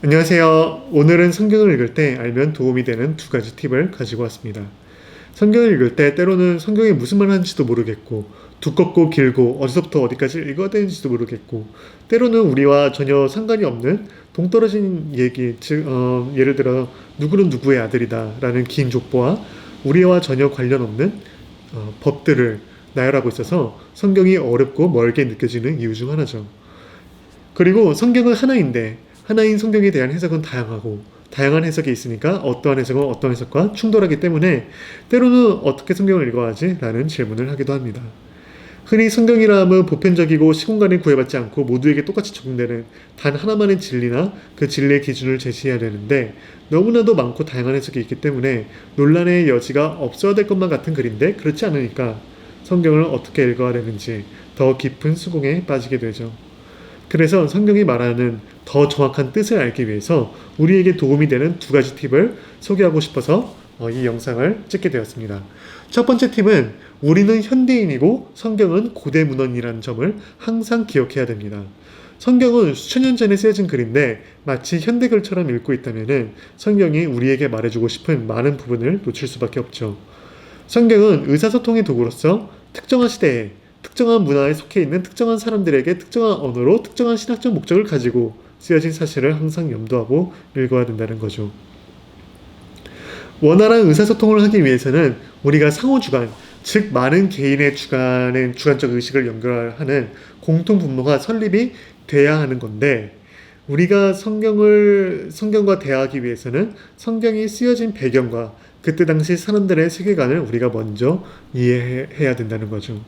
안녕하세요. 오늘은 성경을 읽을 때 알면 도움이 되는 두 가지 팁을 가지고 왔습니다. 성경을 읽을 때 때로는 성경이 무슨 말 하는지도 모르겠고, 두껍고 길고 어디서부터 어디까지 읽어야 되는지도 모르겠고, 때로는 우리와 전혀 상관이 없는 동떨어진 얘기, 즉, 예를 들어 누구는 누구의 아들이다 라는 긴 족보와 우리와 전혀 관련 없는 법들을 나열하고 있어서 성경이 어렵고 멀게 느껴지는 이유 중 하나죠. 그리고 성경은 하나인데 하나인 성경에 대한 해석은 다양하고 다양한 해석이 있으니까 어떠한 해석은 어떠한 해석과 충돌하기 때문에 때로는 어떻게 성경을 읽어야 하지? 라는 질문을 하기도 합니다. 흔히 성경이라 함은 보편적이고 시공간에 구애받지 않고 모두에게 똑같이 적용되는 단 하나만의 진리나 그 진리의 기준을 제시해야 되는데 너무나도 많고 다양한 해석이 있기 때문에 논란의 여지가 없어야 될 것만 같은 글인데 그렇지 않으니까 성경을 어떻게 읽어야 되는지 더 깊은 수긍에 빠지게 되죠. 그래서 성경이 말하는 더 정확한 뜻을 알기 위해서 우리에게 도움이 되는 두 가지 팁을 소개하고 싶어서 이 영상을 찍게 되었습니다. 첫 번째 팁은 우리는 현대인이고 성경은 고대 문헌이라는 점을 항상 기억해야 됩니다. 성경은 수천 년 전에 쓰여진 글인데 마치 현대글처럼 읽고 있다면 성경이 우리에게 말해주고 싶은 많은 부분을 놓칠 수밖에 없죠. 성경은 의사소통의 도구로서 특정한 시대에 특정한 문화에 속해 있는 특정한 사람들에게 특정한 언어로 특정한 신학적 목적을 가지고 쓰여진 사실을 항상 염두하고 읽어야 된다는 거죠. 원활한 의사소통을 하기 위해서는 우리가 상호주관, 즉 많은 개인의 주관적 의식을 연결하는 공통 분모가 설립이 돼야 하는 건데 우리가 성경과 대화하기 위해서는 성경이 쓰여진 배경과 그때 당시 사람들의 세계관을 우리가 먼저 이해해야 된다는 거죠.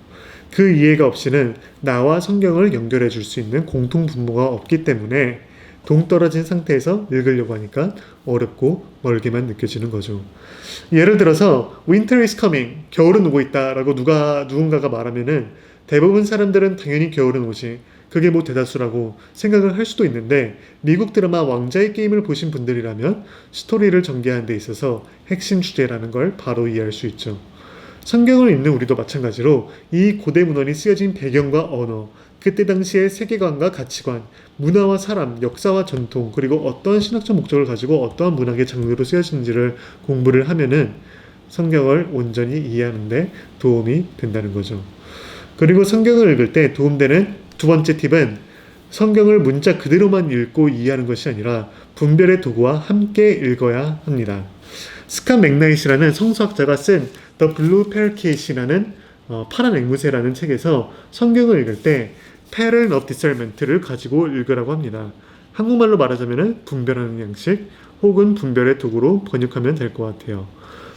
그 이해가 없이는 나와 성경을 연결해 줄 수 있는 공통 분모가 없기 때문에 동떨어진 상태에서 읽으려고 하니까 어렵고 멀게만 느껴지는 거죠. 예를 들어서 Winter is coming, 겨울은 오고 있다라고 누군가가 말하면은 대부분 사람들은 당연히 겨울은 오지, 그게 뭐 대다수라고 생각을 할 수도 있는데 미국 드라마 왕자의 게임을 보신 분들이라면 스토리를 전개하는 데 있어서 핵심 주제라는 걸 바로 이해할 수 있죠. 성경을 읽는 우리도 마찬가지로 이 고대 문헌이 쓰여진 배경과 언어, 그때 당시의 세계관과 가치관, 문화와 사람, 역사와 전통, 그리고 어떠한 신학적 목적을 가지고 어떠한 문학의 장르로 쓰여지는지를 공부를 하면은 성경을 온전히 이해하는데 도움이 된다는 거죠. 그리고 성경을 읽을 때 도움되는 두 번째 팁은 성경을 문자 그대로만 읽고 이해하는 것이 아니라 분별의 도구와 함께 읽어야 합니다. 스캇 맥나잇이라는 성서학자가 쓴 The Blue Parakeet이라는 파란 앵무새라는 책에서 성경을 읽을 때 Pattern of Discernment를 가지고 읽으라고 합니다. 한국말로 말하자면 분별하는 양식 혹은 분별의 도구로 번역하면 될 것 같아요.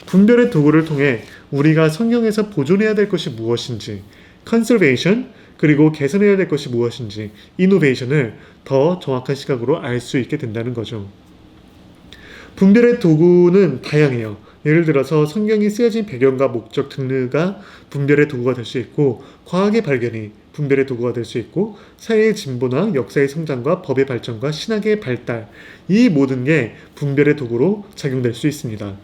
분별의 도구를 통해 우리가 성경에서 보존해야 될 것이 무엇인지, conservation, 그리고 개선해야 될 것이 무엇인지, innovation을 더 정확한 시각으로 알 수 있게 된다는 거죠. 분별의 도구는 다양해요. 예를 들어서 성경이 쓰여진 배경과 목적 등류가 분별의 도구가 될 수 있고 과학의 발견이 분별의 도구가 될 수 있고 사회의 진보나 역사의 성장과 법의 발전과 신학의 발달, 이 모든 게 분별의 도구로 작용될 수 있습니다.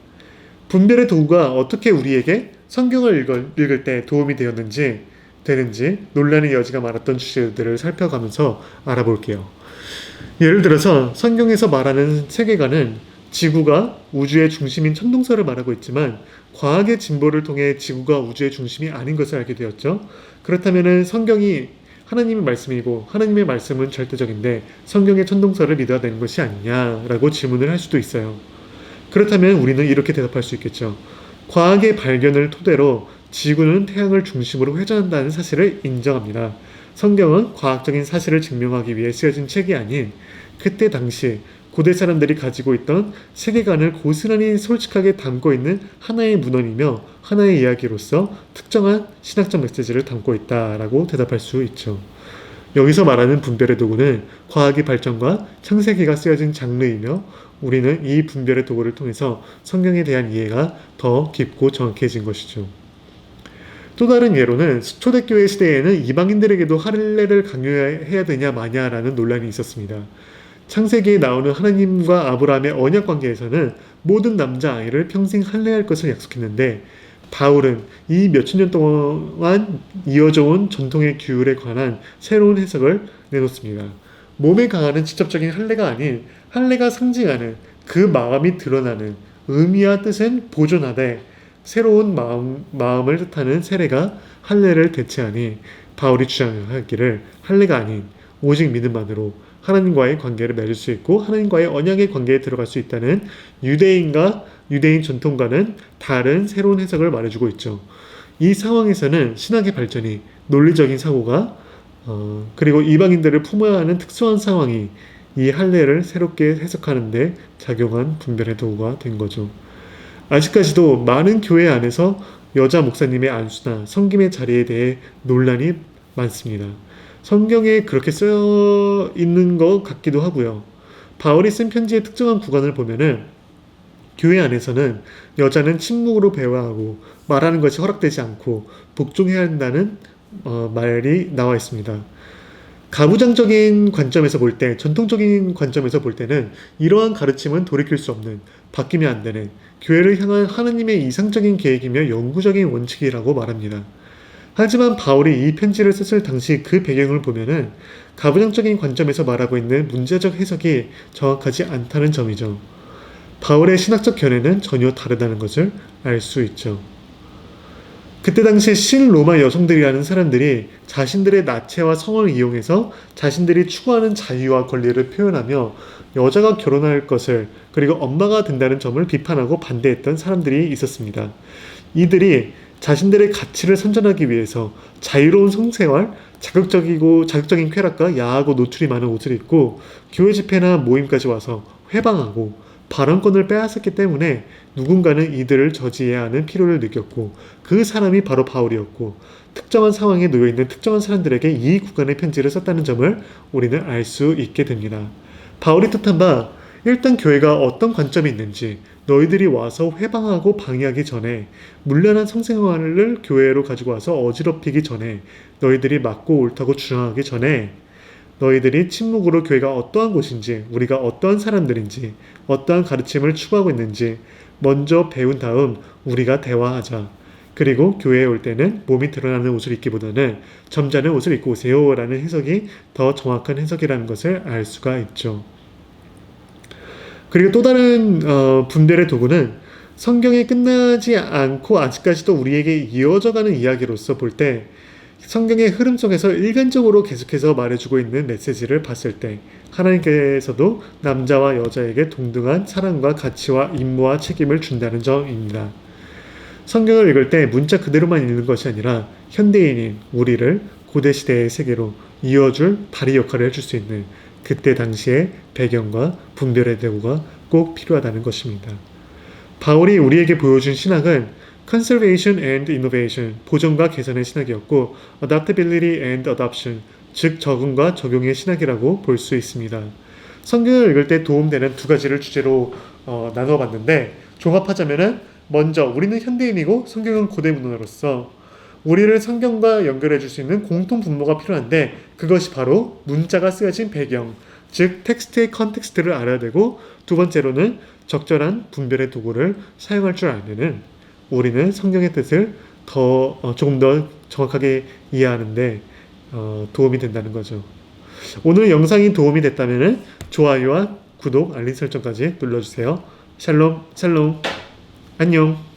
분별의 도구가 어떻게 우리에게 성경을 읽을 때 도움이 되는지 논란의 여지가 많았던 주제들을 살펴가면서 알아볼게요. 예를 들어서 성경에서 말하는 세계관은 지구가 우주의 중심인 천동설을 말하고 있지만 과학의 진보를 통해 지구가 우주의 중심이 아닌 것을 알게 되었죠. 그렇다면 성경이 하나님의 말씀이고 하나님의 말씀은 절대적인데 성경의 천동설을 믿어야 되는 것이 아니냐라고 질문을 할 수도 있어요. 그렇다면 우리는 이렇게 대답할 수 있겠죠. 과학의 발견을 토대로 지구는 태양을 중심으로 회전한다는 사실을 인정합니다. 성경은 과학적인 사실을 증명하기 위해 쓰여진 책이 아닌 그때 당시 고대 사람들이 가지고 있던 세계관을 고스란히 솔직하게 담고 있는 하나의 문헌이며 하나의 이야기로서 특정한 신학적 메시지를 담고 있다라고 대답할 수 있죠. 여기서 말하는 분별의 도구는 과학의 발전과 창세기가 쓰여진 장르이며 우리는 이 분별의 도구를 통해서 성경에 대한 이해가 더 깊고 정확해진 것이죠. 또 다른 예로는 초대교회 시대에는 이방인들에게도 할례를 강요해야 되냐 마냐라는 논란이 있었습니다. 창세기에 나오는 하나님과 아브라함의 언약 관계에서는 모든 남자아이를 평생 할례할 것을 약속했는데 바울은 이 몇천 년 동안 이어져 온 전통의 규율에 관한 새로운 해석을 내놓습니다. 몸에 강하는 직접적인 할례가 아닌 할례가 상징하는 그 마음이 드러나는 의미와 뜻은 보존하되 새로운 마음을 뜻하는 세례가 할례를 대체하니 바울이 주장하기를 할례가 아닌 오직 믿음만으로 하나님과의 관계를 맺을 수 있고 하나님과의 언약의 관계에 들어갈 수 있다는 유대인 전통과는 다른 새로운 해석을 말해주고 있죠. 이 상황에서는 신학의 발전이 논리적인 사고가 그리고 이방인들을 품어야 하는 특수한 상황이 이 할례를 새롭게 해석하는 데 작용한 분별의 도구가 된 거죠. 아직까지도 많은 교회 안에서 여자 목사님의 안수나 섬김의 자리에 대해 논란이 많습니다. 성경에 그렇게 쓰여 있는 것 같기도 하고요. 바울이 쓴 편지의 특정한 구간을 보면은 교회 안에서는 여자는 침묵으로 배워하고 말하는 것이 허락되지 않고 복종해야 한다는 말이 나와 있습니다. 가부장적인 관점에서 볼 때, 전통적인 관점에서 볼 때는 이러한 가르침은 돌이킬 수 없는, 바뀌면 안 되는 교회를 향한 하나님의 이상적인 계획이며 영구적인 원칙이라고 말합니다. 하지만 바울이 이 편지를 썼을 당시 그 배경을 보면은 가부장적인 관점에서 말하고 있는 문제적 해석이 정확하지 않다는 점이죠. 바울의 신학적 견해는 전혀 다르다는 것을 알 수 있죠. 그때 당시 신로마 여성들이라는 사람들이 자신들의 나체와 성을 이용해서 자신들이 추구하는 자유와 권리를 표현하며 여자가 결혼할 것을 그리고 엄마가 된다는 점을 비판하고 반대했던 사람들이 있었습니다. 이들이 자신들의 가치를 선전하기 위해서 자유로운 성생활, 자극적인 쾌락과 야하고 노출이 많은 옷을 입고 교회 집회나 모임까지 와서 회방하고 발언권을 빼앗았기 때문에 누군가는 이들을 저지해야 하는 필요를 느꼈고 그 사람이 바로 바울이었고 특정한 상황에 놓여있는 특정한 사람들에게 이 구간의 편지를 썼다는 점을 우리는 알 수 있게 됩니다. 바울이 뜻한 바 일단 교회가 어떤 관점이 있는지 너희들이 와서 회방하고 방해하기 전에 문란한 성생활을 교회로 가지고 와서 어지럽히기 전에 너희들이 맞고 옳다고 주장하기 전에 너희들이 침묵으로 교회가 어떠한 곳인지 우리가 어떠한 사람들인지 어떠한 가르침을 추구하고 있는지 먼저 배운 다음 우리가 대화하자. 그리고 교회에 올 때는 몸이 드러나는 옷을 입기보다는 점잖은 옷을 입고 오세요 라는 해석이 더 정확한 해석이라는 것을 알 수가 있죠. 그리고 또 다른 분별의 도구는 성경이 끝나지 않고 아직까지도 우리에게 이어져가는 이야기로서 볼 때 성경의 흐름 속에서 일관적으로 계속해서 말해주고 있는 메시지를 봤을 때 하나님께서도 남자와 여자에게 동등한 사랑과 가치와 임무와 책임을 준다는 점입니다. 성경을 읽을 때 문자 그대로만 읽는 것이 아니라 현대인인 우리를 고대시대의 세계로 이어줄 다리 역할을 해줄 수 있는 그때 당시의 배경과 분별의 도구가 꼭 필요하다는 것입니다. 바울이 우리에게 보여준 신학은 Conservation and Innovation, 보존과 개선의 신학이었고 Adaptability and Adoption, 즉 적응과 적용의 신학이라고 볼 수 있습니다. 성경을 읽을 때 도움되는 두 가지를 주제로 나눠봤는데 종합하자면은 먼저 우리는 현대인이고 성경은 고대 문화로서 우리를 성경과 연결해 줄 수 있는 공통 분모가 필요한데 그것이 바로 문자가 쓰여진 배경, 즉 텍스트의 컨텍스트를 알아야 되고 두 번째로는 적절한 분별의 도구를 사용할 줄 알면은 우리는 성경의 뜻을 조금 더 정확하게 이해하는데 도움이 된다는 거죠. 오늘 영상이 도움이 됐다면 좋아요와 구독, 알림 설정까지 눌러주세요. 샬롬, 샬롬, 안녕.